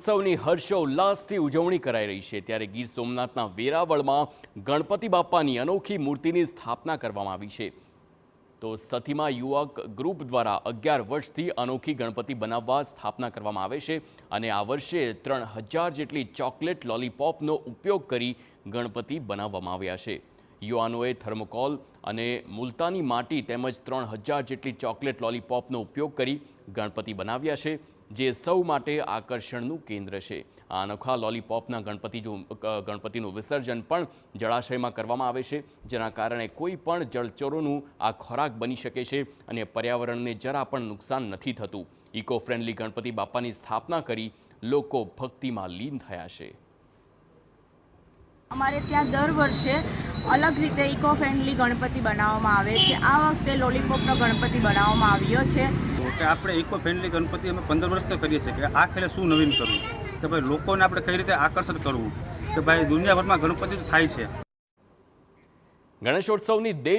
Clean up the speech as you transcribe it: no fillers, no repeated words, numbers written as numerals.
ગણેશોત્સવની હર્ષોલ્લાસથી ઉજવણી કરાઈ રહી છે ત્યારે ગીર સોમનાથના વેરાવળમાં ગણપતિ બાપ્પાની અનોખી મૂર્તિની સ્થાપના કરવામાં આવી છે। તો સતીમાં યુવક ગ્રુપ દ્વારા 11 વર્ષથી અનોખી ગણપતિ બનાવવા સ્થાપના કરવામાં આવે છે અને આ વર્ષે 3000 જેટલી ચોકલેટ લોલીપોપનો ઉપયોગ કરી ગણપતિ બનાવવામાં આવ્યા છે। યુવાનોએ થર્મોકોલ અને મુલતાની માટી તેમજ 3000 જેટલી ચોકલેટ લોલીપોપનો ઉપયોગ કરી ગણપતિ બનાવ્યા છે, જે સૌ માટે આકર્ષણનું કેન્દ્ર છે। આ અનોખા લોલીપોપના ગણપતિનું વિસર્જન પણ જળાશયમાં કરવામાં આવે છે, જેના કારણે કોઈ પણ જળચરોનું આ ખોરાક બની શકે છે અને પર્યાવરણને જરા પણ નુકસાન નથી થતું। ઇકો ફ્રેન્ડલી ગણપતિ બાપ્પાની સ્થાપના કરી લોકો ભક્તિમાં લીન થયા છે। અમારે ત્યાં દર વર્ષે અલગ રીતે ઇકો ફ્રેન્ડલી ગણપતિ બનાવવામાં આવે છે। આ વખતે લોલીપોપનો ગણપતિ બનાવવામાં આવ્યો છે કે આપણે ઇકો ફ્રેન્ડલી ગણપતિ અમે 15 વર્ષથી કરીએ છીએ કે આ ખેલે શું નવીન કરવું, કે ભાઈ લોકોને આપણે કઈ રીતે આકર્ષિત કરવું, કે ભાઈ દુનિયાભરમાં ગણપતિ થાય છે। ગણેશોત્સવની દેશ